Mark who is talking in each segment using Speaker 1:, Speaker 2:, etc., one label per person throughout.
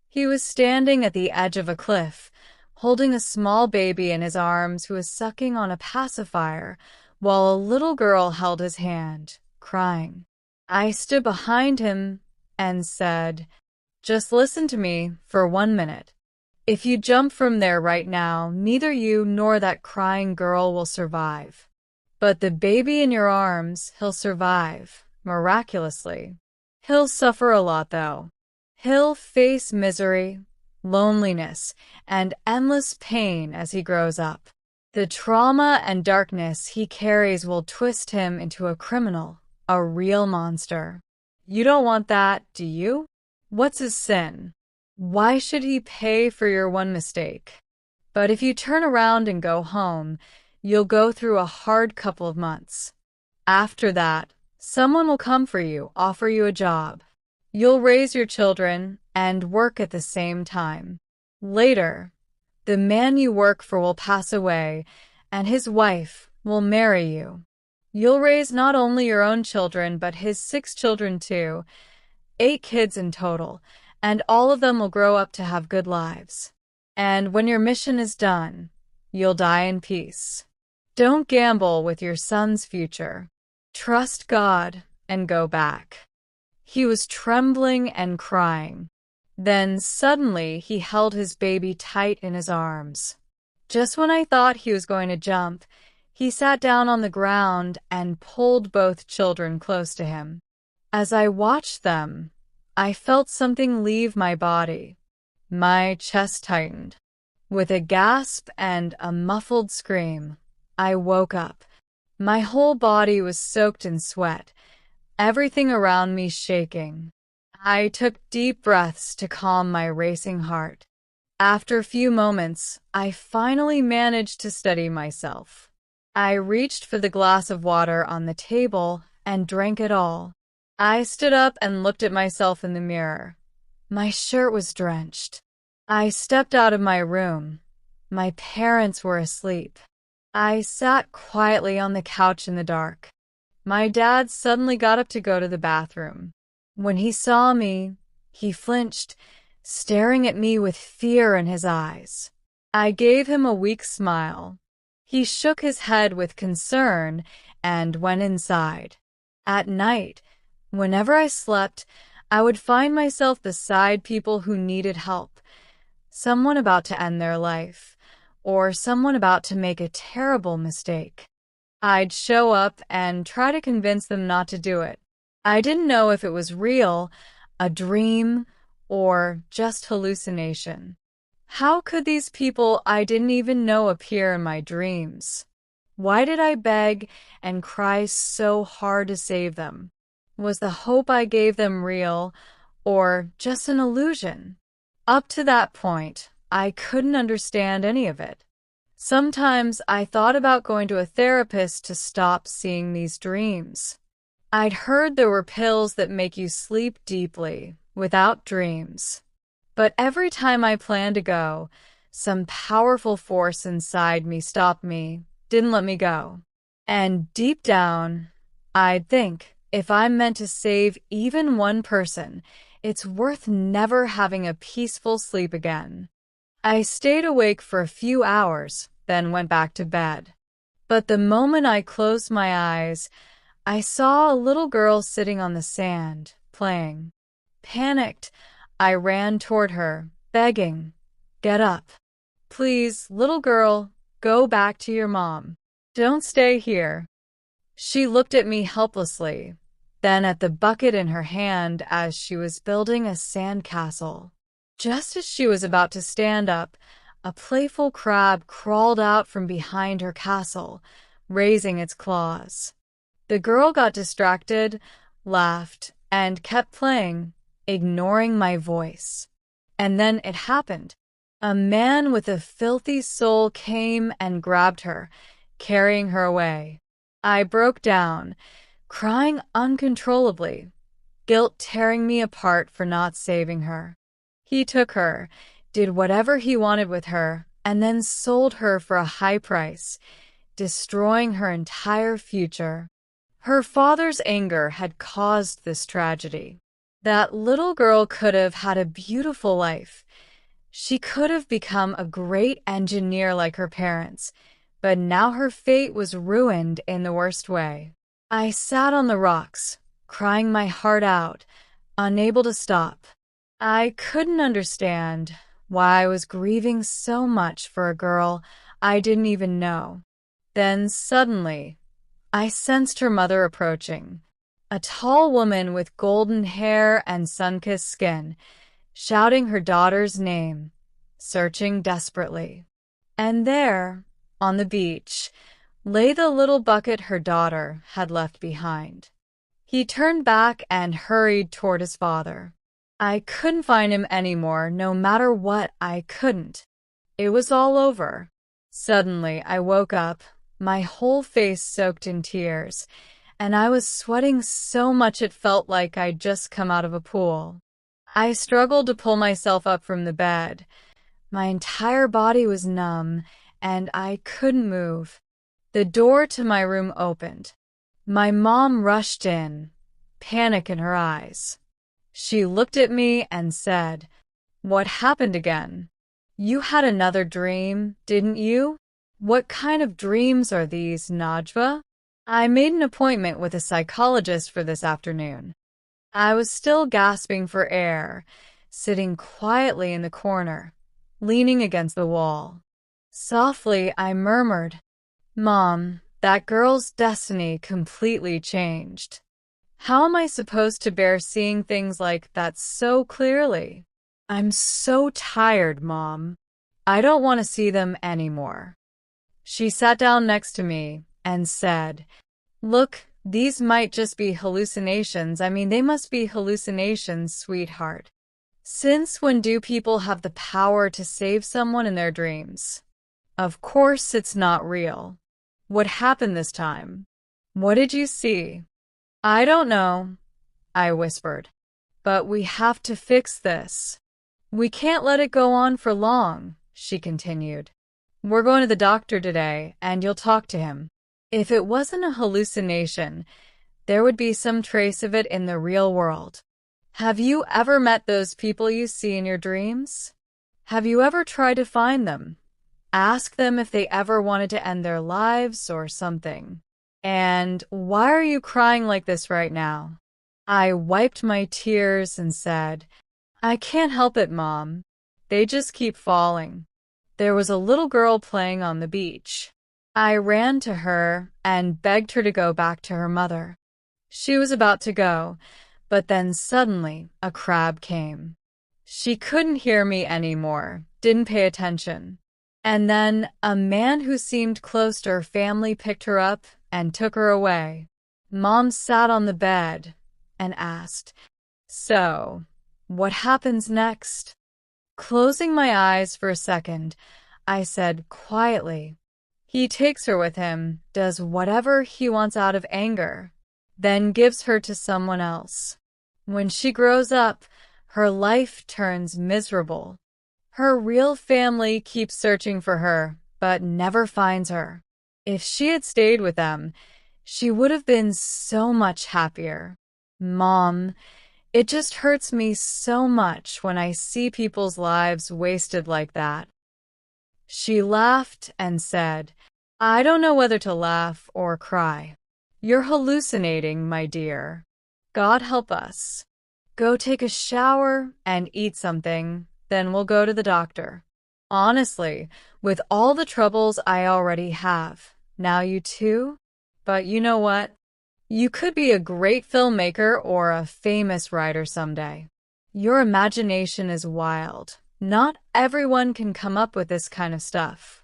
Speaker 1: He was standing at the edge of a cliff, holding a small baby in his arms who was sucking on a pacifier, while a little girl held his hand, crying. I stood behind him and said, "Just listen to me for 1 minute. If you jump from there right now, neither you nor that crying girl will survive. But the baby in your arms, he'll survive, miraculously. He'll suffer a lot, though. He'll face misery, loneliness, and endless pain as he grows up. The trauma and darkness he carries will twist him into a criminal, a real monster. You don't want that, do you? What's his sin? Why should he pay for your one mistake? But if you turn around and go home, you'll go through a hard couple of months. After that, someone will come for you, offer you a job. You'll raise your children and work at the same time. Later, the man you work for will pass away, and his wife will marry you. You'll raise not only your own children, but his 6 children too, 8 kids in total, and all of them will grow up to have good lives. And when your mission is done, you'll die in peace. Don't gamble with your son's future. Trust God and go back." He was trembling and crying. Then suddenly he held his baby tight in his arms. Just when I thought he was going to jump, he sat down on the ground and pulled both children close to him. As I watched them, I felt something leave my body. My chest tightened. With a gasp and a muffled scream, I woke up. My whole body was soaked in sweat, everything around me shaking. I took deep breaths to calm my racing heart. After a few moments, I finally managed to steady myself. I reached for the glass of water on the table and drank it all. I stood up and looked at myself in the mirror. My shirt was drenched. I stepped out of my room. My parents were asleep. I sat quietly on the couch in the dark. My dad suddenly got up to go to the bathroom. When he saw me, he flinched, staring at me with fear in his eyes. I gave him a weak smile. He shook his head with concern and went inside. At night, whenever I slept, I would find myself beside people who needed help. Someone about to end their life, or someone about to make a terrible mistake. I'd show up and try to convince them not to do it. I didn't know if it was real, a dream, or just hallucination. How could these people I didn't even know appear in my dreams? Why did I beg and cry so hard to save them? Was the hope I gave them real, or just an illusion? Up to that point, I couldn't understand any of it. Sometimes I thought about going to a therapist to stop seeing these dreams. I'd heard there were pills that make you sleep deeply, without dreams. But every time I planned to go, some powerful force inside me stopped me, didn't let me go. And deep down, I'd think, if I'm meant to save even one person, it's worth never having a peaceful sleep again. I stayed awake for a few hours, then went back to bed. But the moment I closed my eyes, I saw a little girl sitting on the sand, playing. Panicked, I ran toward her, begging, "Get up. Please, little girl, go back to your mom. Don't stay here." She looked at me helplessly, then at the bucket in her hand as she was building a sandcastle. Just as she was about to stand up, a playful crab crawled out from behind her castle, raising its claws. The girl got distracted, laughed, and kept playing, ignoring my voice. And then it happened. A man with a filthy soul came and grabbed her, carrying her away. I broke down, crying uncontrollably, guilt tearing me apart for not saving her. He took her, did whatever he wanted with her, and then sold her for a high price, destroying her entire future. Her father's anger had caused this tragedy. That little girl could have had a beautiful life. She could have become a great engineer like her parents, but now her fate was ruined in the worst way. I sat on the rocks, crying my heart out, unable to stop. I couldn't understand why I was grieving so much for a girl I didn't even know. Then suddenly, I sensed her mother approaching. A tall woman with golden hair and sun-kissed skin, shouting her daughter's name, searching desperately. And there, on the beach, lay the little bucket her daughter had left behind. He turned back and hurried toward his father. I couldn't find him anymore, no matter what, I couldn't. It was all over. Suddenly, I woke up, my whole face soaked in tears, and I was sweating so much it felt like I'd just come out of a pool. I struggled to pull myself up from the bed. My entire body was numb, and I couldn't move. The door to my room opened. My mom rushed in, panic in her eyes. She looked at me and said, "What happened again? You had another dream, didn't you? What kind of dreams are these, Najwa?" I made an appointment with a psychologist for this afternoon. I was still gasping for air, sitting quietly in the corner, leaning against the wall. Softly, I murmured, "Mom, that girl's destiny completely changed. How am I supposed to bear seeing things like that so clearly? I'm so tired, Mom. I don't want to see them anymore." She sat down next to me and said, "Look, these might just be hallucinations. They must be hallucinations, sweetheart. Since when do people have the power to save someone in their dreams? Of course it's not real. What happened this time? What did you see?" "I don't know," I whispered. "But we have to fix this. We can't let it go on for long," she continued. "We're going to the doctor today, and you'll talk to him. If it wasn't a hallucination, there would be some trace of it in the real world. Have you ever met those people you see in your dreams? Have you ever tried to find them? Ask them if they ever wanted to end their lives or something. And why are you crying like this right now?" I wiped my tears and said, "I can't help it, Mom. They just keep falling." There was a little girl playing on the beach. I ran to her and begged her to go back to her mother. She was about to go, but then suddenly a crab came. She couldn't hear me anymore, didn't pay attention. And then a man who seemed close to her family picked her up and took her away. Mom sat on the bed and asked, "So, what happens next?" Closing my eyes for a second, I said quietly, "He takes her with him, does whatever he wants out of anger, then gives her to someone else. When she grows up, her life turns miserable. Her real family keeps searching for her, but never finds her. If she had stayed with them, she would have been so much happier. Mom, it just hurts me so much when I see people's lives wasted like that." She laughed and said, "I don't know whether to laugh or cry. You're hallucinating, my dear. God help us. Go take a shower and eat something, then we'll go to the doctor. Honestly, with all the troubles I already have, now you too? But you know what? You could be a great filmmaker or a famous writer someday. Your imagination is wild. Not everyone can come up with this kind of stuff."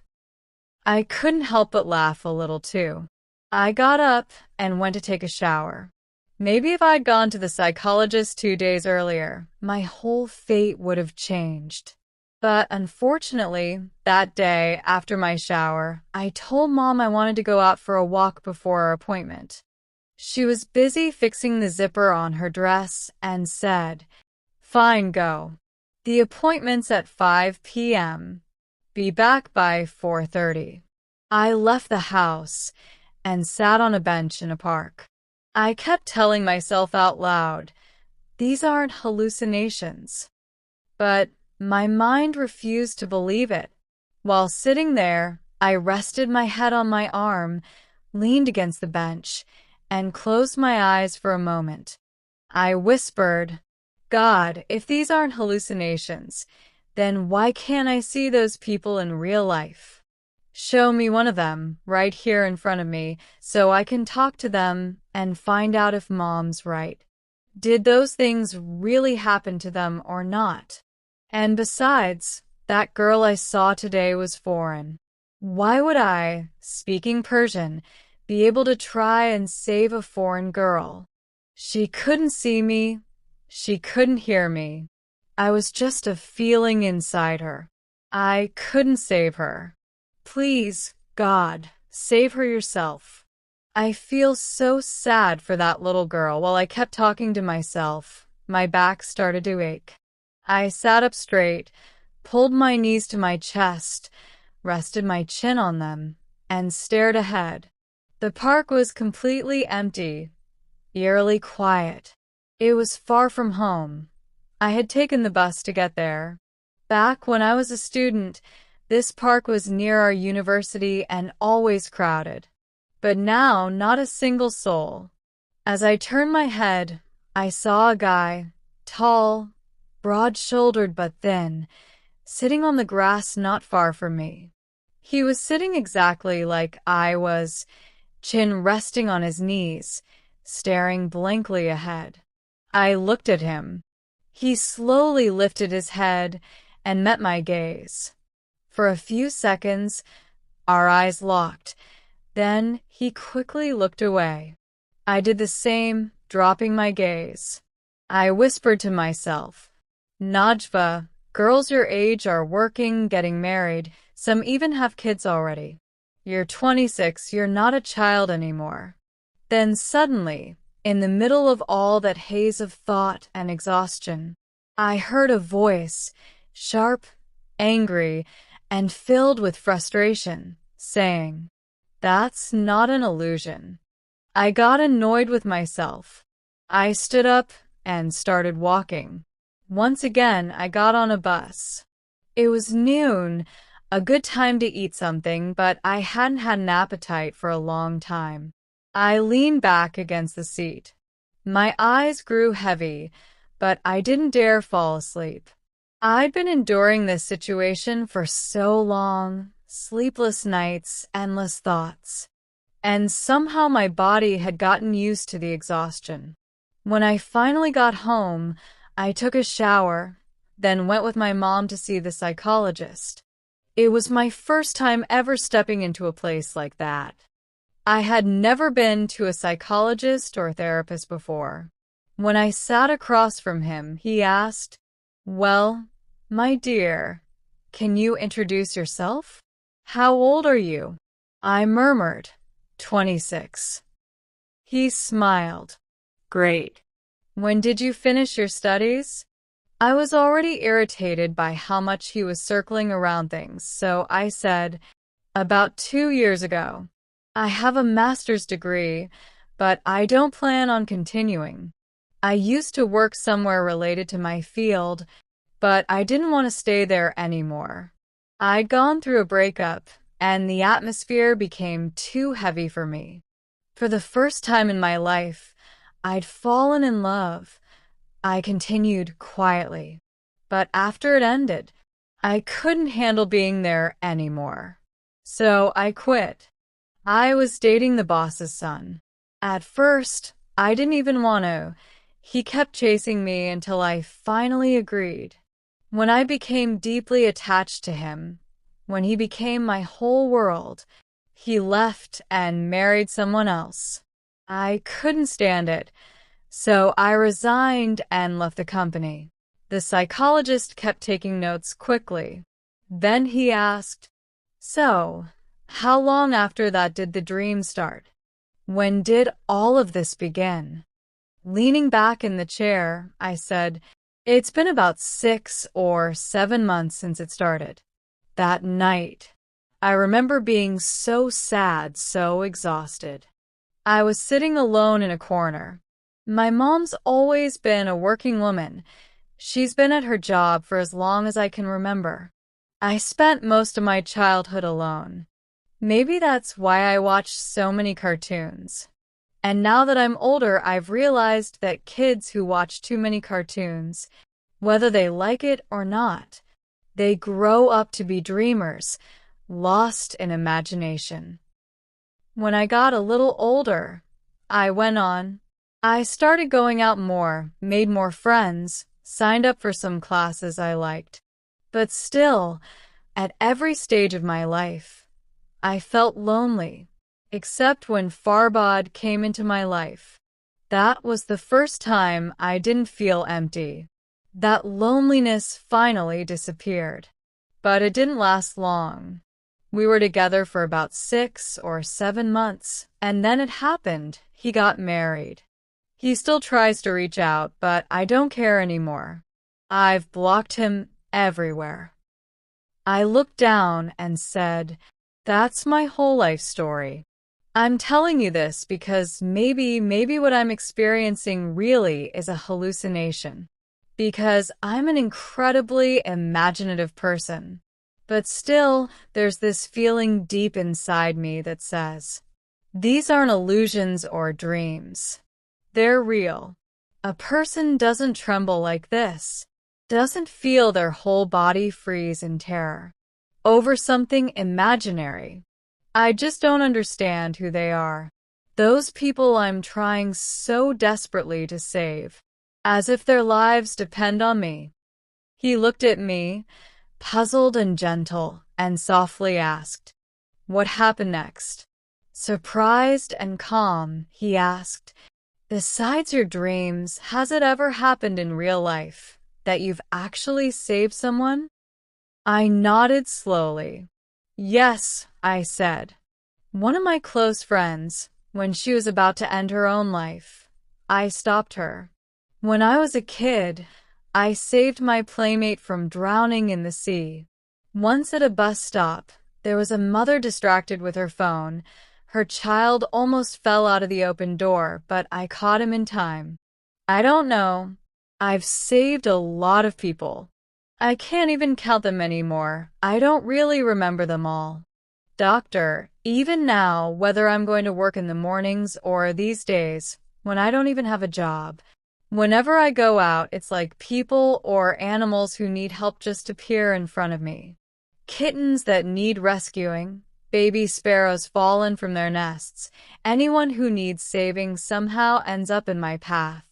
Speaker 1: I couldn't help but laugh a little too. I got up and went to take a shower. Maybe if I'd gone to the psychologist 2 days earlier, my whole fate would have changed. But unfortunately, that day after my shower, I told Mom I wanted to go out for a walk before our appointment. She was busy fixing the zipper on her dress and said, "Fine, go. The appointment's at 5 p.m. Be back by 4:30. I left the house and sat on a bench in a park. I kept telling myself out loud, these aren't hallucinations. But my mind refused to believe it. While sitting there, I rested my head on my arm, leaned against the bench, and closed my eyes for a moment. I whispered, God, if these aren't hallucinations, then why can't I see those people in real life? Show me one of them right here in front of me so I can talk to them and find out if Mom's right. Did those things really happen to them or not? And besides, that girl I saw today was foreign. Why would I, speaking Persian, be able to try and save a foreign girl? She couldn't see me. She couldn't hear me. I was just a feeling inside her. I couldn't save her. Please, God, save her yourself. I feel so sad for that little girl. While I kept talking to myself, my back started to ache. I sat up straight, pulled my knees to my chest, rested my chin on them, and stared ahead. The park was completely empty, eerily quiet. It was far from home. I had taken the bus to get there. Back when I was a student, this park was near our university and always crowded. But now, not a single soul. As I turned my head, I saw a guy, tall, broad-shouldered but thin, sitting on the grass not far from me. He was sitting exactly like I was, chin resting on his knees, staring blankly ahead. I looked at him. He slowly lifted his head and met my gaze. For a few seconds, our eyes locked. Then he quickly looked away. I did the same, dropping my gaze. I whispered to myself, Najwa, girls your age are working, getting married, some even have kids already. You're 26, you're not a child anymore. Then suddenly, in the middle of all that haze of thought and exhaustion, I heard a voice, sharp, angry, and filled with frustration, saying, That's not an illusion. I got annoyed with myself. I stood up and started walking. Once again, I got on a bus. It was noon, a good time to eat something, but I hadn't had an appetite for a long time. I leaned back against the seat. My eyes grew heavy, but I didn't dare fall asleep. I'd been enduring this situation for so long, sleepless nights, endless thoughts. And somehow my body had gotten used to the exhaustion. When I finally got home, I took a shower, then went with my mom to see the psychologist. It was my first time ever stepping into a place like that. I had never been to a psychologist or therapist before. When I sat across from him, he asked, Well, my dear, can you introduce yourself? How old are you? I murmured, 26. He smiled. Great. When did you finish your studies? I was already irritated by how much he was circling around things, so I said, About 2 years ago. I have a master's degree, but I don't plan on continuing. I used to work somewhere related to my field, but I didn't want to stay there anymore. I'd gone through a breakup, and the atmosphere became too heavy for me. For the first time in my life, I'd fallen in love. I continued quietly. But after it ended, I couldn't handle being there anymore. So I quit. I was dating the boss's son. At first, I didn't even want to. He kept chasing me until I finally agreed. When I became deeply attached to him, when he became my whole world, he left and married someone else. I couldn't stand it, so I resigned and left the company. The psychologist kept taking notes quickly. Then he asked, So, how long after that did the dream start? When did all of this begin? Leaning back in the chair, I said, It's been about 6 or 7 months since it started. That night, I remember being so sad, so exhausted. I was sitting alone in a corner. My mom's always been a working woman. She's been at her job for as long as I can remember. I spent most of my childhood alone. Maybe that's why I watched so many cartoons. And now that I'm older, I've realized that kids who watch too many cartoons, whether they like it or not, they grow up to be dreamers, lost in imagination. When I got a little older, I went on. I started going out more, made more friends, signed up for some classes I liked. But still, at every stage of my life, I felt lonely, except when Farbod came into my life. That was the first time I didn't feel empty. That loneliness finally disappeared. But it didn't last long. We were together for about 6 or 7 months, and then it happened. He got married. He still tries to reach out, but I don't care anymore. I've blocked him everywhere. I looked down and said, "That's my whole life story. I'm telling you this because maybe what I'm experiencing really is a hallucination. Because I'm an incredibly imaginative person. But still, there's this feeling deep inside me that says, these aren't illusions or dreams. They're real. A person doesn't tremble like this, doesn't feel their whole body freeze in terror over something imaginary. I just don't understand who they are. Those people I'm trying so desperately to save, as if their lives depend on me." He looked at me, puzzled and gentle, and softly asked, "What happened next?" Surprised and calm, he asked, "Besides your dreams, has it ever happened in real life that you've actually saved someone?" I nodded slowly. "Yes," I said. "One of my close friends, when she was about to end her own life, I stopped her. When I was a kid, I saved my playmate from drowning in the sea. Once at a bus stop, there was a mother distracted with her phone. Her child almost fell out of the open door, but I caught him in time. I don't know. I've saved a lot of people. I can't even count them anymore. I don't really remember them all. Doctor, even now, whether I'm going to work in the mornings or these days, when I don't even have a job, whenever I go out, it's like people or animals who need help just appear in front of me. Kittens that need rescuing, baby sparrows fallen from their nests. Anyone who needs saving somehow ends up in my path."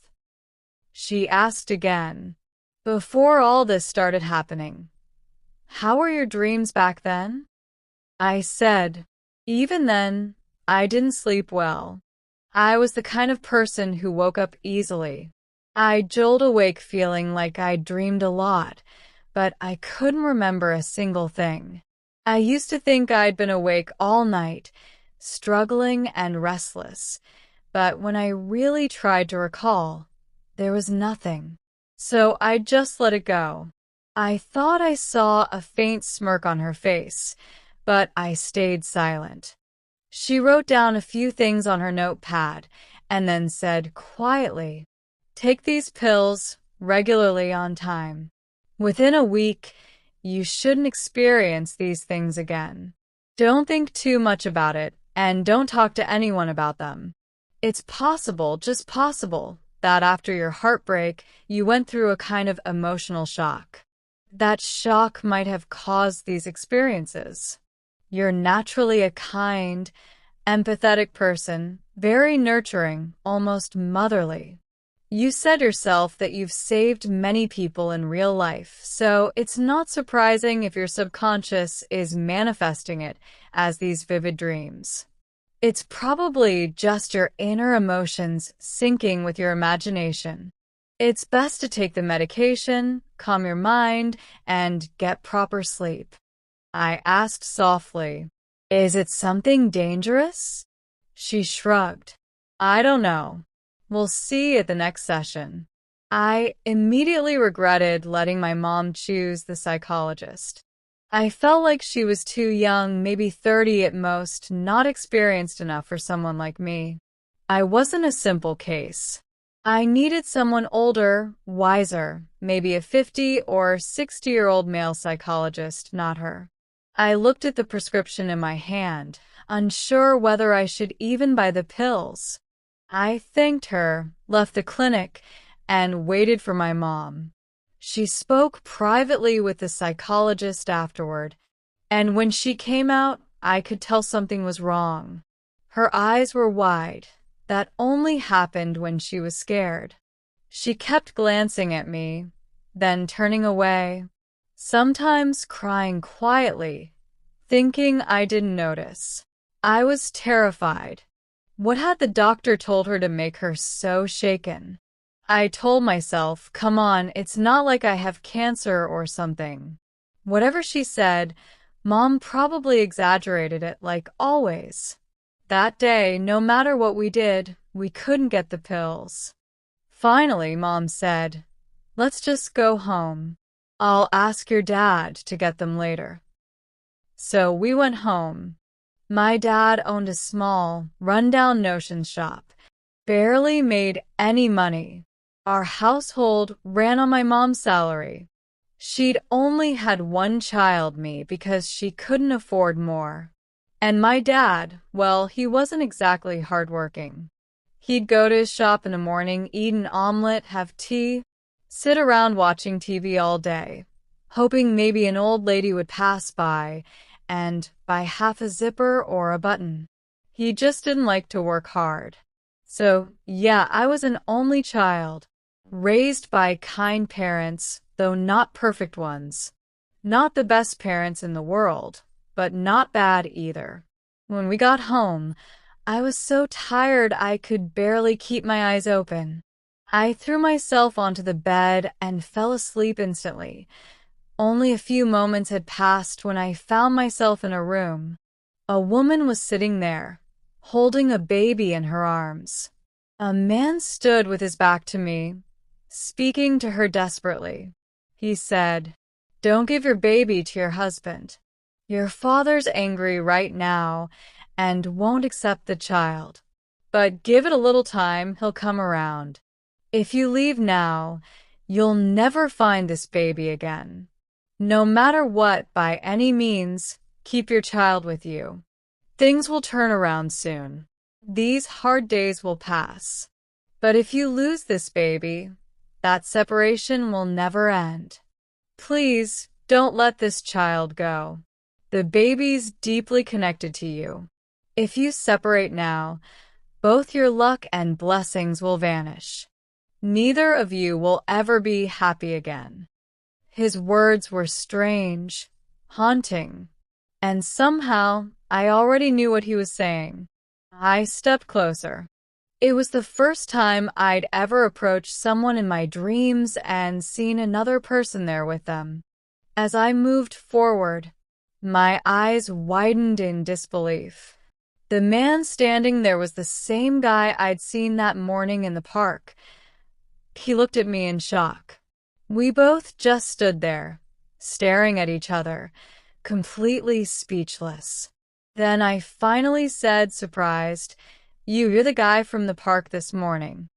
Speaker 1: She asked again, "Before all this started happening, how were your dreams back then?" I said, "Even then, I didn't sleep well. I was the kind of person who woke up easily. I jolt awake feeling like I'd dreamed a lot, but I couldn't remember a single thing. I used to think I'd been awake all night, struggling and restless, but when I really tried to recall, there was nothing. So I just let it go." I thought I saw a faint smirk on her face, but I stayed silent. She wrote down a few things on her notepad and then said quietly, "Take these pills regularly on time. Within a week, you shouldn't experience these things again. Don't think too much about it, and don't talk to anyone about them. It's possible, just possible, that after your heartbreak, you went through a kind of emotional shock. That shock might have caused these experiences. You're naturally a kind, empathetic person, very nurturing, almost motherly. You said yourself that you've saved many people in real life, so it's not surprising if your subconscious is manifesting it as these vivid dreams. It's probably just your inner emotions syncing with your imagination. It's best to take the medication, calm your mind, and get proper sleep." I asked softly, "Is it something dangerous?" She shrugged. "I don't know. We'll see at the next session." I immediately regretted letting my mom choose the psychologist. I felt like she was too young, maybe 30 at most, not experienced enough for someone like me. I wasn't a simple case. I needed someone older, wiser, maybe a 50 or 60-year-old male psychologist, not her. I looked at the prescription in my hand, unsure whether I should even buy the pills. I thanked her, left the clinic, and waited for my mom. She spoke privately with the psychologist afterward, and when she came out, I could tell something was wrong. Her eyes were wide. That only happened when she was scared. She kept glancing at me, then turning away, sometimes crying quietly, thinking I didn't notice. I was terrified. What had the doctor told her to make her so shaken? I told myself, come on, it's not like I have cancer or something. Whatever she said, Mom probably exaggerated it like always. That day, no matter what we did, we couldn't get the pills. Finally, Mom said, let's just go home. I'll ask your dad to get them later. So we went home. My dad owned a small, rundown notions shop, barely made any money. Our household ran on my mom's salary. She'd only had one child, me, because she couldn't afford more. And my dad, well, he wasn't exactly hardworking. He'd go to his shop in the morning, eat an omelet, have tea, sit around watching TV all day, hoping maybe an old lady would pass by and buy half a zipper or a button. He just didn't like to work hard. So, yeah, I was an only child, raised by kind parents, though not perfect ones. Not the best parents in the world, but not bad either. When we got home, I was so tired I could barely keep my eyes open. I threw myself onto the bed and fell asleep instantly. Only a few moments had passed when I found myself in a room. A woman was sitting there, holding a baby in her arms. A man stood with his back to me, speaking to her desperately. He said, "Don't give your baby to your husband. Your father's angry right now and won't accept the child. But give it a little time, he'll come around. If you leave now, you'll never find this baby again. No matter what, by any means, keep your child with you. Things will turn around soon. These hard days will pass. But if you lose this baby, that separation will never end. Please, don't let this child go. The baby's deeply connected to you. If you separate now, both your luck and blessings will vanish. Neither of you will ever be happy again." His words were strange, haunting, and somehow I already knew what he was saying. I stepped closer. It was the first time I'd ever approached someone in my dreams and seen another person there with them. As I moved forward, my eyes widened in disbelief. The man standing there was the same guy I'd seen that morning in the park. He looked at me in shock. We both just stood there, staring at each other, completely speechless. Then I finally said, surprised, You're the guy from the park this morning."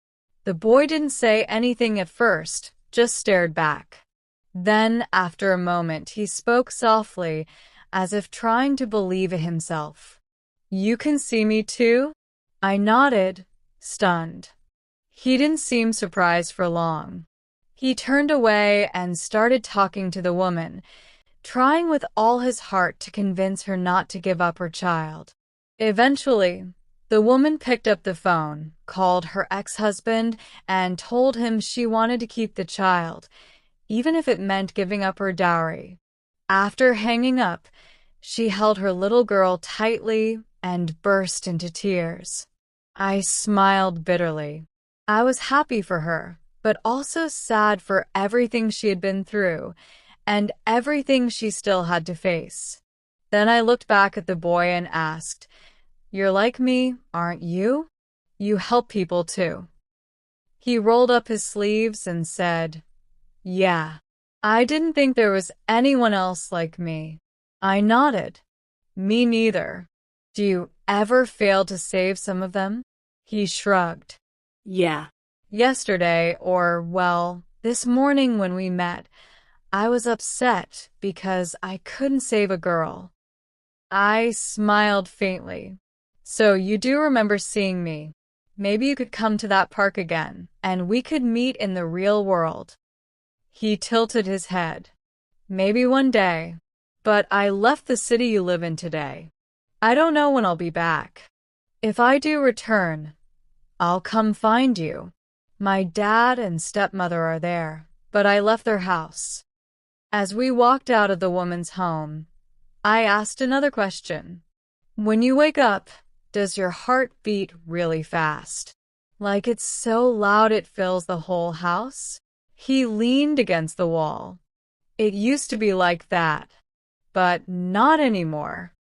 Speaker 1: The boy didn't say anything at first, just stared back. Then, after a moment, he spoke softly, as if trying to believe it himself. "You can see me too?" I nodded, stunned. He didn't seem surprised for long. He turned away and started talking to the woman, trying with all his heart to convince her not to give up her child. Eventually, the woman picked up the phone, called her ex-husband, and told him she wanted to keep the child, even if it meant giving up her dowry. After hanging up, she held her little girl tightly and burst into tears. I smiled bitterly. I was happy for her, but also sad for everything she had been through and everything she still had to face. Then I looked back at the boy and asked, "You're like me, aren't you? You help people too." He rolled up his sleeves and said, "Yeah. I didn't think there was anyone else like me." I nodded. "Me neither. Do you ever fail to save some of them?" He shrugged.
Speaker 2: Yeah.
Speaker 1: Yesterday, or well, this morning when we met, I was upset because I couldn't save a girl. I smiled faintly. So you do remember seeing me. Maybe you could come to that park again, and we could meet in the real world. He tilted his head. Maybe one day. But I left the city you live in today. I don't know when I'll be back. If I do return, I'll come find you. My dad and stepmother are there, but I left their house. As we walked out of the woman's home, I asked another question. When you wake up, does your heart beat really fast? Like it's so loud it fills the whole house? He leaned against the wall. It used to be like that, but not anymore.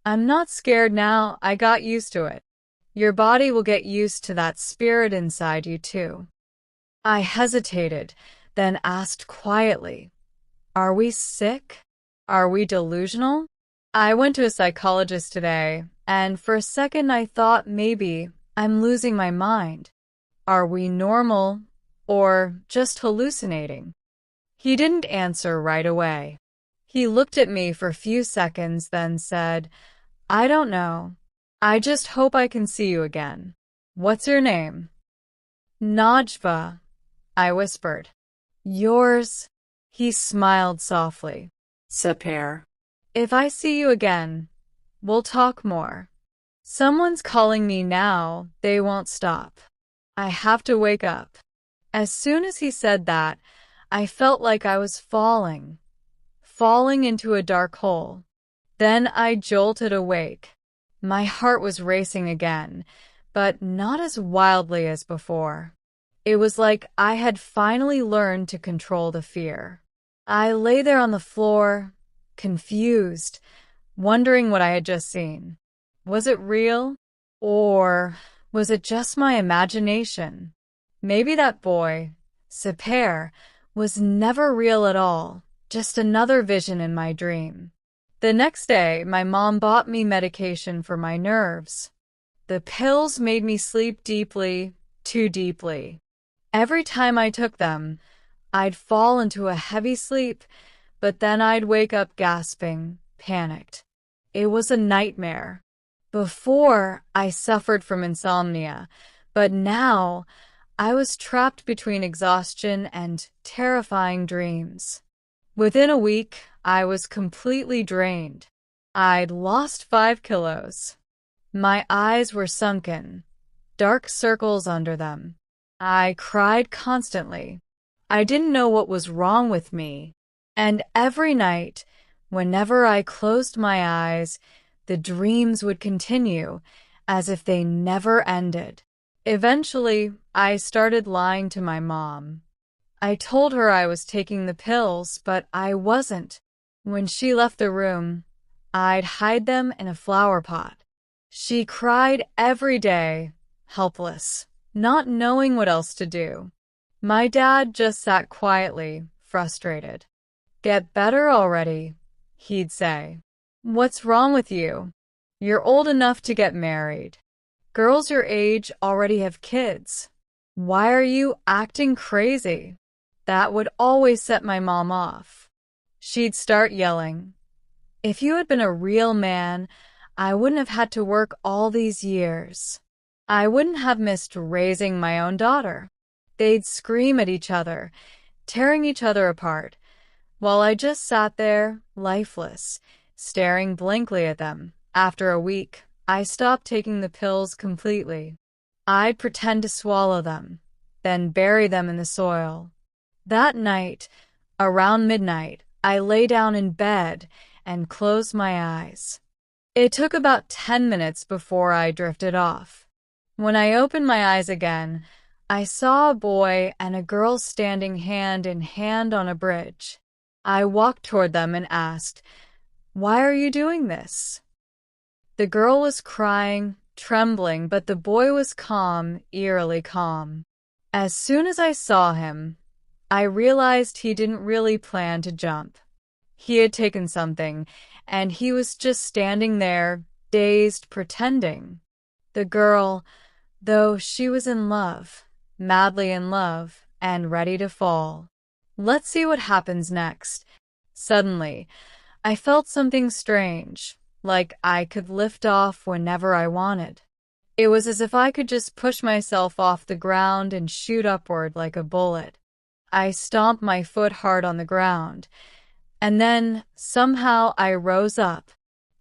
Speaker 1: I'm not scared now, I got used to it. Your body will get used to that spirit inside you too. I hesitated, then asked quietly, are we sick? Are we delusional? I went to a psychologist today, and for a second I thought maybe I'm losing my mind. Are we normal or just hallucinating? He didn't answer right away. He looked at me for a few seconds, then said, I don't know. I just hope I can see you again. What's your name? Najva, I whispered. Yours? He smiled softly. Sapir. If I see you again, we'll talk more. Someone's calling me now, they won't stop. I have to wake up. As soon as he said that, I felt like I was falling into a dark hole. Then I jolted awake. My heart was racing again, but not as wildly as before. It was like I had finally learned to control the fear. I lay there on the floor, confused, wondering what I had just seen. Was it real? Or was it just my imagination? Maybe that boy, Sapir, was never real at all, just another vision in my dream. The next day, my mom bought me medication for my nerves. The pills made me sleep deeply, too deeply. Every time I took them, I'd fall into a heavy sleep, but then I'd wake up gasping, panicked. It was a nightmare. Before, I suffered from insomnia, but now I was trapped between exhaustion and terrifying dreams. Within a week, I was completely drained. I'd lost 5 kilos. My eyes were sunken, dark circles under them. I cried constantly. I didn't know what was wrong with me. And every night, whenever I closed my eyes, the dreams would continue, as if they never ended. Eventually, I started lying to my mom. I told her I was taking the pills, but I wasn't. When she left the room, I'd hide them in a flower pot. She cried every day, helpless, not knowing what else to do. My dad just sat quietly, frustrated. Get better already, he'd say. What's wrong with you? You're old enough to get married. Girls your age already have kids. Why are you acting crazy? That would always set my mom off. She'd start yelling. If you had been a real man, I wouldn't have had to work all these years. I wouldn't have missed raising my own daughter. They'd scream at each other, tearing each other apart, while I just sat there, lifeless, staring blankly at them. After a week, I stopped taking the pills completely. I'd pretend to swallow them, then bury them in the soil. That night, around midnight, I lay down in bed and closed my eyes. It took about 10 minutes before I drifted off. When I opened my eyes again, I saw a boy and a girl standing hand in hand on a bridge. I walked toward them and asked, "Why are you doing this?" The girl was crying, trembling, but the boy was calm, eerily calm. As soon as I saw him, I realized he didn't really plan to jump. He had taken something, and he was just standing there, dazed, pretending. The girl, though she was in love, madly in love, and ready to fall. Let's see what happens next. Suddenly, I felt something strange, like I could lift off whenever I wanted. It was as if I could just push myself off the ground and shoot upward like a bullet. I stomped my foot hard on the ground, and then somehow I rose up.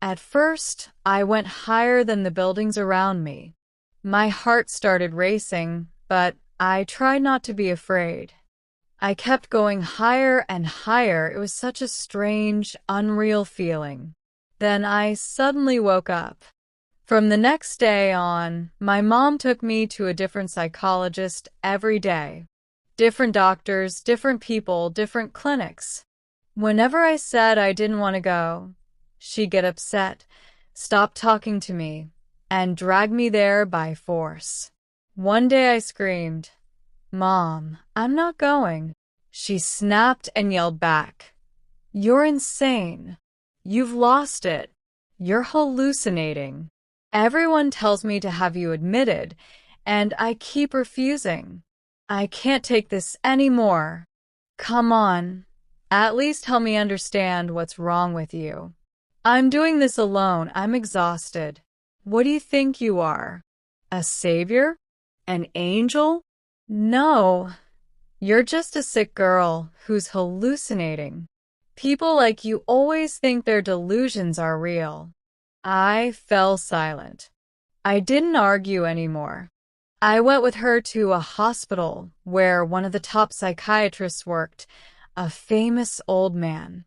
Speaker 1: At first, I went higher than the buildings around me. My heart started racing, but I tried not to be afraid. I kept going higher and higher. It was such a strange, unreal feeling. Then I suddenly woke up. From the next day on, my mom took me to a different psychologist every day. Different doctors, different people, different clinics. Whenever I said I didn't want to go, she'd get upset, stop talking to me, and drag me there by force. One day I screamed, "Mom, I'm not going." She snapped and yelled back, "You're insane. You've lost it. You're hallucinating. Everyone tells me to have you admitted, and I keep refusing. I can't take this anymore. Come on, at least help me understand what's wrong with you. I'm doing this alone. I'm exhausted. What do you think you are? A savior? An angel? No, you're just a sick girl who's hallucinating. People like you always think their delusions are real." I fell silent. I didn't argue anymore. I went with her to a hospital where one of the top psychiatrists worked, a famous old man.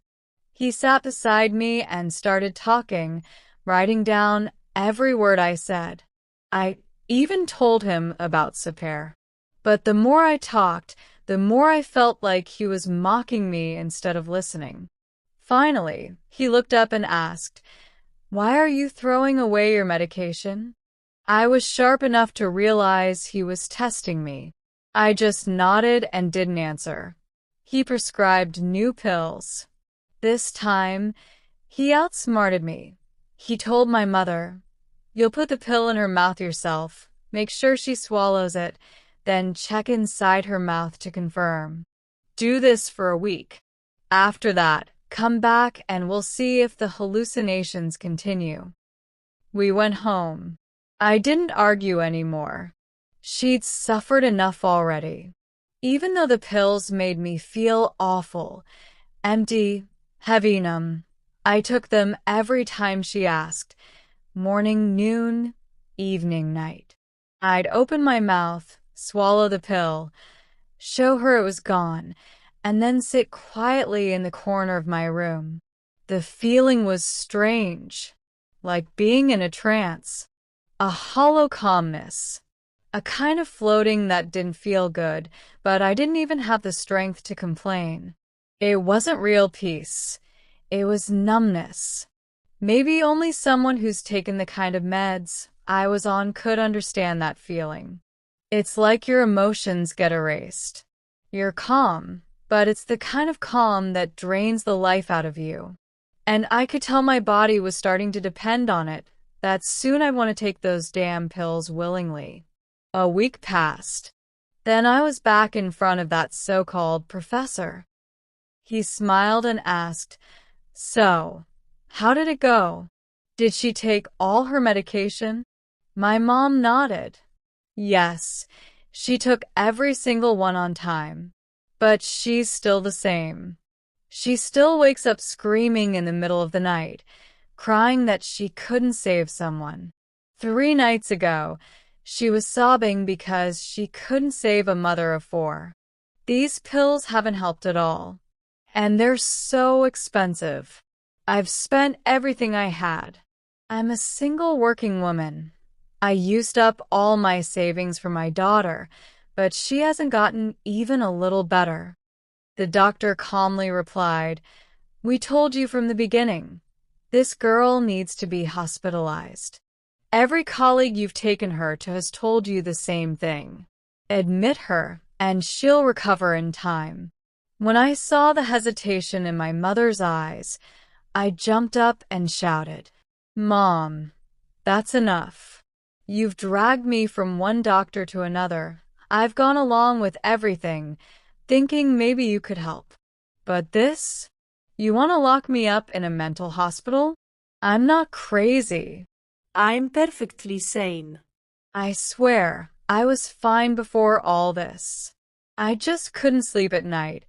Speaker 1: He sat beside me and started talking, writing down every word I said. I even told him about Sapir. But the more I talked, the more I felt like he was mocking me instead of listening. Finally, he looked up and asked, "Why are you throwing away your medication?" I was sharp enough to realize he was testing me. I just nodded and didn't answer. He prescribed new pills. This time, he outsmarted me. He told my mother, "You'll put the pill in her mouth yourself. Make sure she swallows it, then check inside her mouth to confirm. Do this for a week. After that, come back and we'll see if the hallucinations continue." We went home. I didn't argue anymore. She'd suffered enough already. Even though the pills made me feel awful, empty, heavy, numb, I took them every time she asked. Morning, noon, evening, night. I'd open my mouth, swallow the pill, show her it was gone, and then sit quietly in the corner of my room. The feeling was strange, like being in a trance, a hollow calmness, a kind of floating that didn't feel good, but I didn't even have the strength to complain. It wasn't real peace. It was numbness. Maybe only someone who's taken the kind of meds I was on could understand that feeling. It's like your emotions get erased. You're calm, but it's the kind of calm that drains the life out of you. And I could tell my body was starting to depend on it, that soon I'd want to take those damn pills willingly. A week passed. Then I was back in front of that so-called professor. He smiled and asked, "So, how did it go? Did she take all her medication?" My mom nodded. Yes, she took every single one on time. But she's still the same. She still wakes up screaming in the middle of the night, crying that she couldn't save someone. 3 nights ago, she was sobbing because she couldn't save a mother of 4. These pills haven't helped at all. And they're so expensive. I've spent everything I had. I'm a single working woman. I used up all my savings for my daughter, but she hasn't gotten even a little better. The doctor calmly replied, "We told you from the beginning. This girl needs to be hospitalized. Every colleague you've taken her to has told you the same thing. Admit her, and she'll recover in time." When I saw the hesitation in my mother's eyes, I jumped up and shouted, "Mom, that's enough. You've dragged me from one doctor to another. I've gone along with everything, thinking maybe you could help. But this? You want to lock me up in a mental hospital? I'm not crazy.
Speaker 2: I'm perfectly sane.
Speaker 1: I swear, I was fine before all this. I just couldn't sleep at night.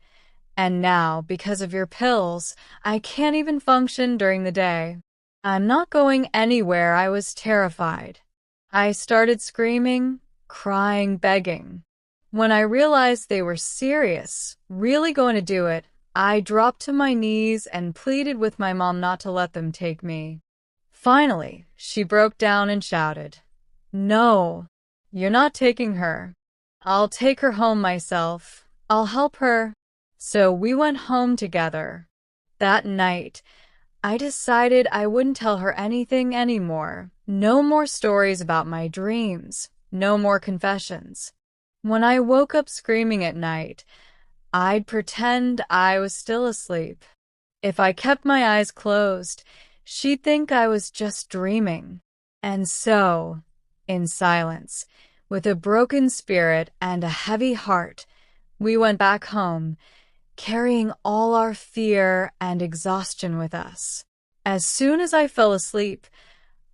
Speaker 1: And now, because of your pills, I can't even function during the day. I'm not going anywhere. I was terrified. I started screaming, crying, begging. When I realized they were serious, really going to do it, I dropped to my knees and pleaded with my mom not to let them take me. Finally, she broke down and shouted, "No, you're not taking her. I'll take her home myself. I'll help her." So we went home together. That night, I decided I wouldn't tell her anything anymore. No more stories about my dreams. No more confessions. When I woke up screaming at night, I'd pretend I was still asleep. If I kept my eyes closed, she'd think I was just dreaming. And so, in silence, with a broken spirit and a heavy heart, we went back home, carrying all our fear and exhaustion with us. As soon as I fell asleep,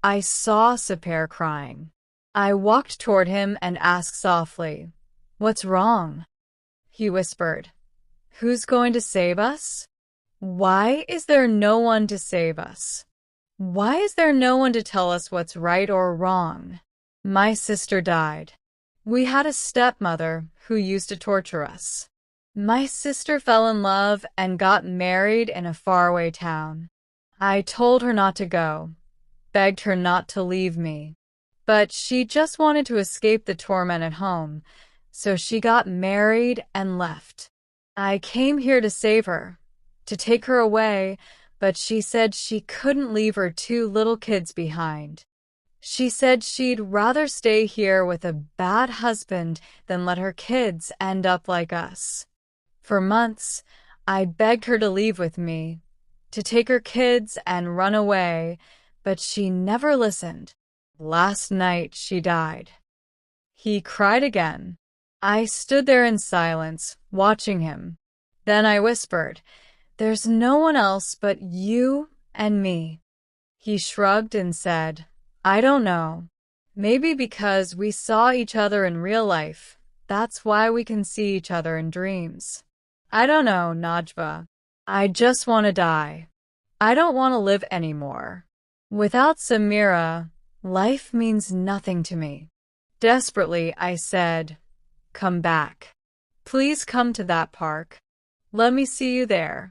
Speaker 1: I saw Sapir crying. I walked toward him and asked softly, "What's wrong?" He whispered, "Who's going to save us? Why is there no one to save us? Why is there no one to tell us what's right or wrong? My sister died. We had a stepmother who used to torture us. My sister fell in love and got married in a faraway town. I told her not to go, begged her not to leave me. But she just wanted to escape the torment at home, so she got married and left. I came here to save her, to take her away, but she said she couldn't leave her 2 little kids behind. She said she'd rather stay here with a bad husband than let her kids end up like us. For months, I begged her to leave with me, to take her kids and run away, but she never listened. Last night she died." He cried again. I stood there in silence, watching him. Then I whispered, "There's no one else but you and me." He shrugged and said, "I don't know. Maybe because we saw each other in real life, that's why we can see each other in dreams. I don't know, Najwa. I just want to die. I don't want to live anymore. Without Samira, life means nothing to me." Desperately, I said, "Come back. Please come to that park. Let me see you there.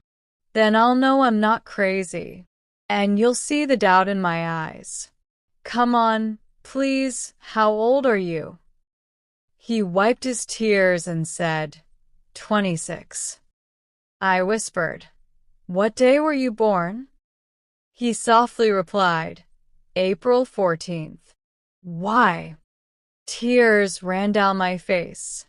Speaker 1: Then I'll know I'm not crazy, and you'll see the doubt in my eyes. Come on, please. How old are you?" He wiped his tears and said, 26. I whispered, "What day were you born?" He softly replied, "April 14th. Why?" Tears ran down my face.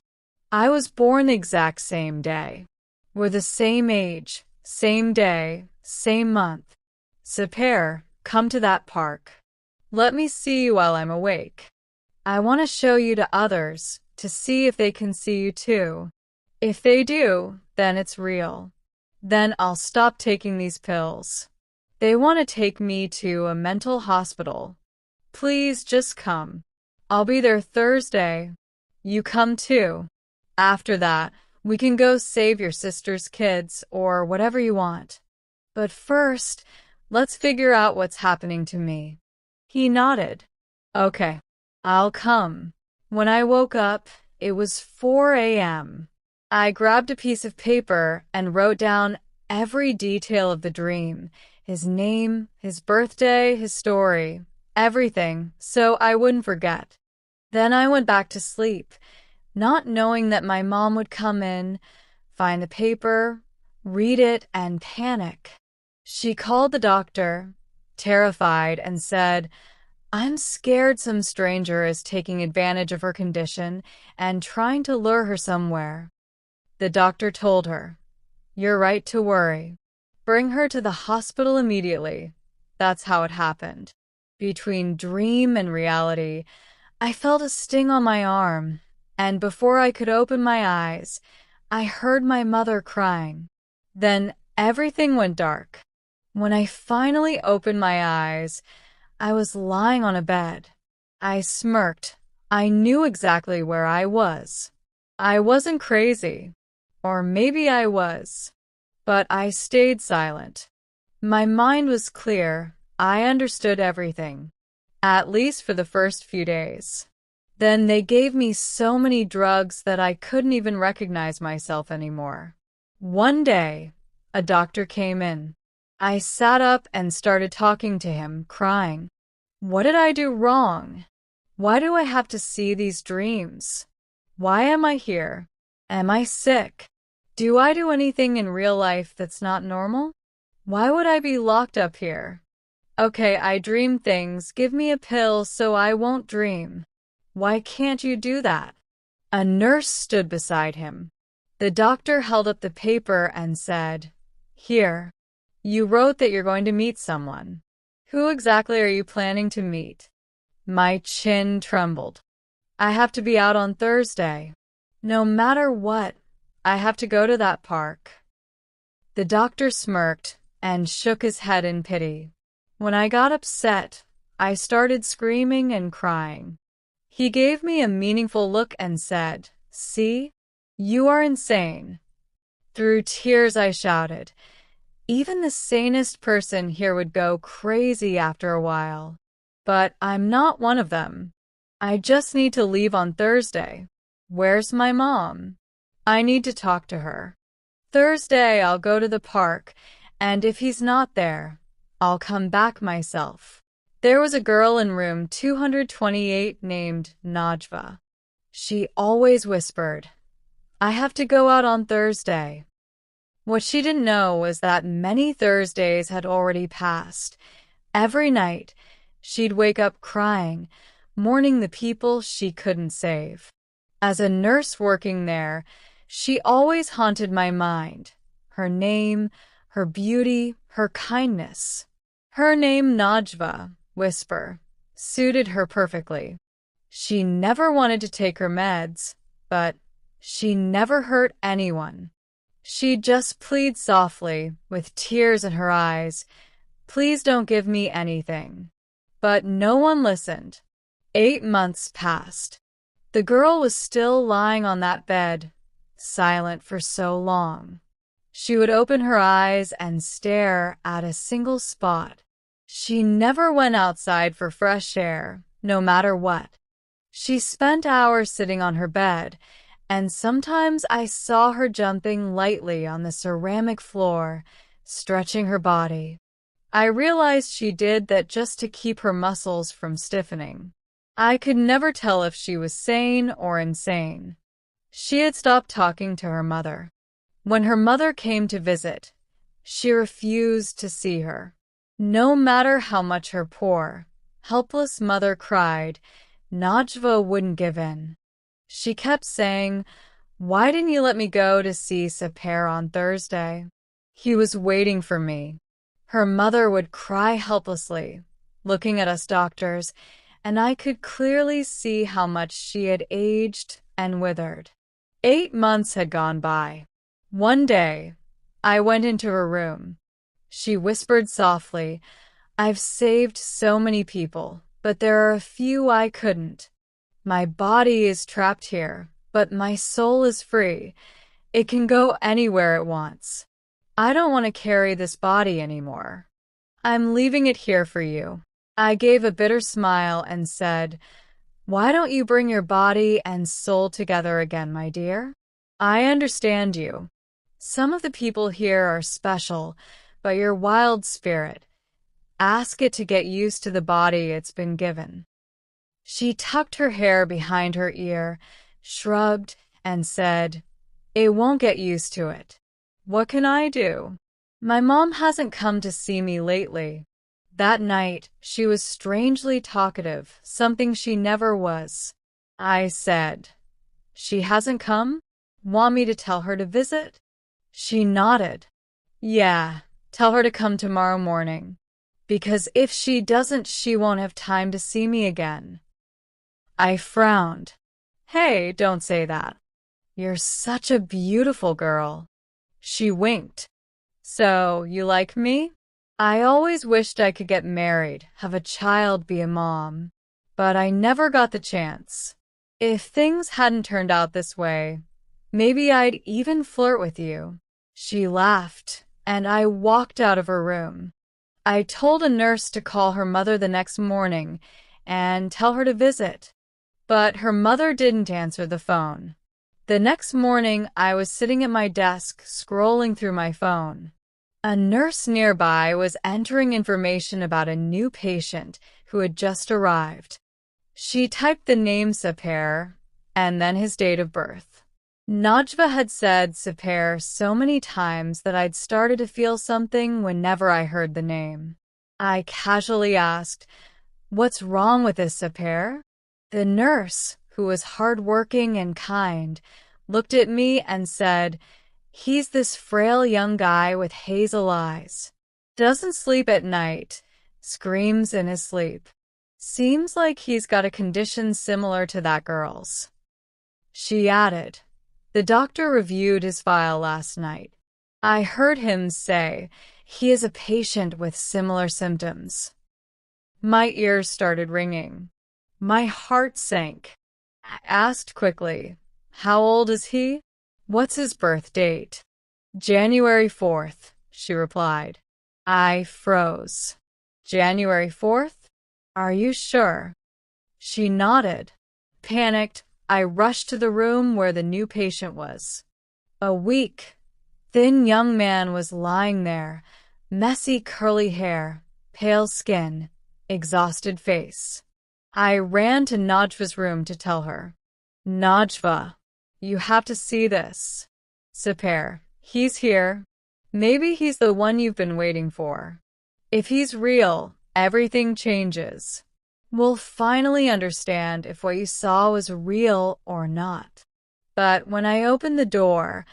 Speaker 1: I was born the exact same day. We're the same age, same day, same month. Sapir, come to that park. Let me see you while I'm awake. I want to show you to others, to see if they can see you too. If they do, then it's real. Then I'll stop taking these pills. They want to take me to a mental hospital. Please just come. I'll be there Thursday. You come too. After that, we can go save your sister's kids or whatever you want. But first, let's figure out what's happening to me." He nodded. "Okay, I'll come." When I woke up, it was 4 a.m. I grabbed a piece of paper and wrote down every detail of the dream, his name, his birthday, his story, everything, so I wouldn't forget. Then I went back to sleep, not knowing that my mom would come in, find the paper, read it, and panic. She called the doctor, terrified, and said, "I'm scared some stranger is taking advantage of her condition and trying to lure her somewhere." The doctor told her, "You're right to worry. Bring her to the hospital immediately." That's how it happened. Between dream and reality, I felt a sting on my arm. and before I could open my eyes, I heard my mother crying. Then everything went dark. When I finally opened my eyes, I was lying on a bed. I smirked. I knew exactly where I was. I wasn't crazy. Or maybe I was. But I stayed silent. My mind was clear. I understood everything. At least for the first few days. Then they gave me so many drugs that I couldn't even recognize myself anymore. One day, a doctor came in. I sat up and started talking to him, crying. What did I do wrong? Why do I have to see these dreams? Why am I here? Am I sick? Do I do anything in real life that's not normal? Why would I be locked up here? Okay, I dream things. Give me a pill so I won't dream. Why can't you do that? A nurse stood beside him. The doctor held up the paper and said, Here. You wrote that you're going to meet someone. Who exactly are you planning to meet? My chin trembled. I have to be out on Thursday. No matter what, I have to go to that park. The doctor smirked and shook his head in pity. When I got upset, I started screaming and crying. He gave me a meaningful look and said, See? You are insane. Through tears I shouted, Even the sanest person here would go crazy after a while. But I'm not one of them. I just need to leave on Thursday. Where's my mom? I need to talk to her. Thursday I'll go to the park, and if he's not there, I'll come back myself. There was a girl in room 228 named Najwa. She always whispered, I have to go out on Thursday. What she didn't know was that many Thursdays had already passed. Every night, she'd wake up crying, mourning the people she couldn't save. As a nurse working there, she always haunted my mind. Her name, her beauty, her kindness. Her name, Najwa, whisper, suited her perfectly. She never wanted to take her meds, but she never hurt anyone. She'd just plead softly, with tears in her eyes, Please don't give me anything. But no one listened. 8 months passed. The girl was still lying on that bed, silent for so long. She would open her eyes and stare at a single spot. She never went outside for fresh air, no matter what. She spent hours sitting on her bed, and sometimes I saw her jumping lightly on the ceramic floor, stretching her body. I realized she did that just to keep her muscles from stiffening. I could never tell if she was sane or insane. She had stopped talking to her mother. When her mother came to visit, she refused to see her. No matter how much her poor, helpless mother cried, Najwa wouldn't give in. She kept saying, Why didn't you let me go to see Sapir on Thursday? He was waiting for me. Her mother would cry helplessly, looking at us doctors, and I could clearly see how much she had aged and withered. 8 months had gone by. One day, I went into her room. She whispered softly, I've saved so many people, but there are a few I couldn't. My body is trapped here, but my soul is free. It can go anywhere it wants. I don't want to carry this body anymore. I'm leaving it here for you. I gave a bitter smile and said, Why don't you bring your body and soul together again, my dear? I understand you. Some of the people here are special, but your wild spirit, ask it to get used to the body it's been given. She tucked her hair behind her ear, shrugged, and said, It won't get used to it. What can I do? My mom hasn't come to see me lately. That night, she was strangely talkative, something she never was. I said, She hasn't come? Want me to tell her to visit? She nodded. Yeah, tell her to come tomorrow morning. Because if she doesn't, she won't have time to see me again. I frowned. Hey, don't say that. You're such a beautiful girl. She winked. So, you like me? I always wished I could get married, have a child, be a mom. But I never got the chance. If things hadn't turned out this way, maybe I'd even flirt with you. She laughed, and I walked out of her room. I told a nurse to call her mother the next morning and tell her to visit, but her mother didn't answer the phone. The next morning, I was sitting at my desk, scrolling through my phone. A nurse nearby was entering information about a new patient who had just arrived. She typed the name Sapir and then his date of birth. Najwa had said Sapir so many times that I'd started to feel something whenever I heard the name. I casually asked, "What's wrong with this Sapir?" The nurse, who was hardworking and kind, looked at me and said, "He's this frail young guy with hazel eyes. Doesn't sleep at night, screams in his sleep. Seems like he's got a condition similar to that girl's." She added, "The doctor reviewed his file last night. I heard him say he is a patient with similar symptoms." My ears started ringing. My heart sank. I asked quickly, "How old is he? What's his birth date?" "January 4th, she replied. I froze. "January 4th? Are you sure?" She nodded. Panicked, I rushed to the room where the new patient was. A weak, thin young man was lying there, messy curly hair, pale skin, exhausted face. I ran to Najwa's room to tell her, "Najwa, you have to see this. Sapir, he's here. Maybe he's the one you've been waiting for. If he's real, everything changes. We'll finally understand if what you saw was real or not." But when I opened the door,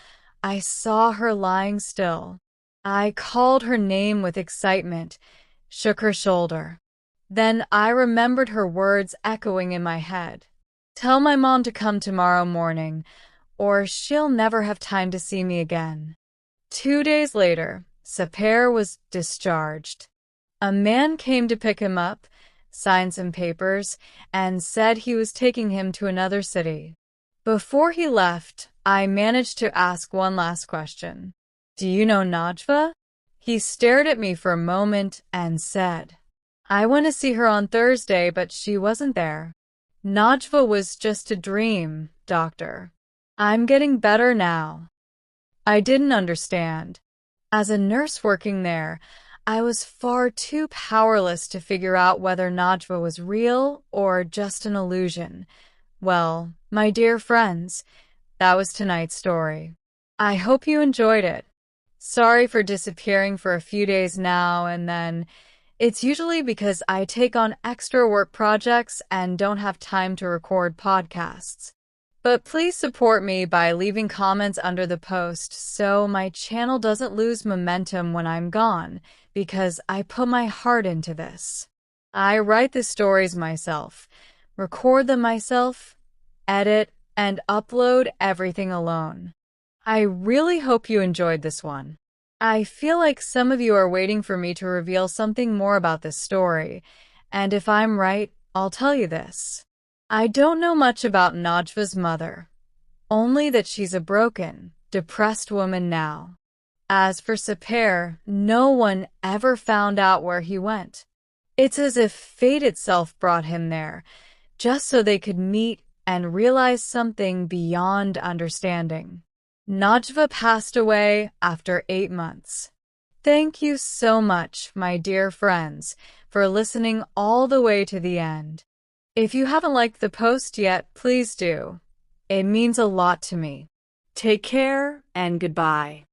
Speaker 1: I saw her lying still. I called her name with excitement, shook her shoulder. Then I remembered her words echoing in my head. "Tell my mom to come tomorrow morning, or she'll never have time to see me again." 2 days later, Sapir was discharged. A man came to pick him up, signed some papers, and said he was taking him to another city. Before he left, I managed to ask one last question. "Do you know Najwa?" He stared at me for a moment and said, "I went to see her on Thursday, but she wasn't there. Najwa was just a dream, doctor. I'm getting better now." I didn't understand. As a nurse working there, I was far too powerless to figure out whether Najwa was real or just an illusion. Well, my dear friends, that was tonight's story. I hope you enjoyed it. Sorry for disappearing for a few days now and then. It's usually because I take on extra work projects and don't have time to record podcasts. But please support me by leaving comments under the post so my channel doesn't lose momentum when I'm gone, because I put my heart into this. I write the stories myself, record them myself, edit, and upload everything alone. I really hope you enjoyed this one. I feel like some of you are waiting for me to reveal something more about this story, and if I'm right, I'll tell you this. I don't know much about Najwa's mother, only that she's a broken, depressed woman now. As for Sapir, no one ever found out where he went. It's as if fate itself brought him there, just so they could meet and realize something beyond understanding. Najwa passed away after 8 months. Thank you so much, my dear friends, for listening all the way to the end. If you haven't liked the post yet, please do. It means a lot to me. Take care and goodbye.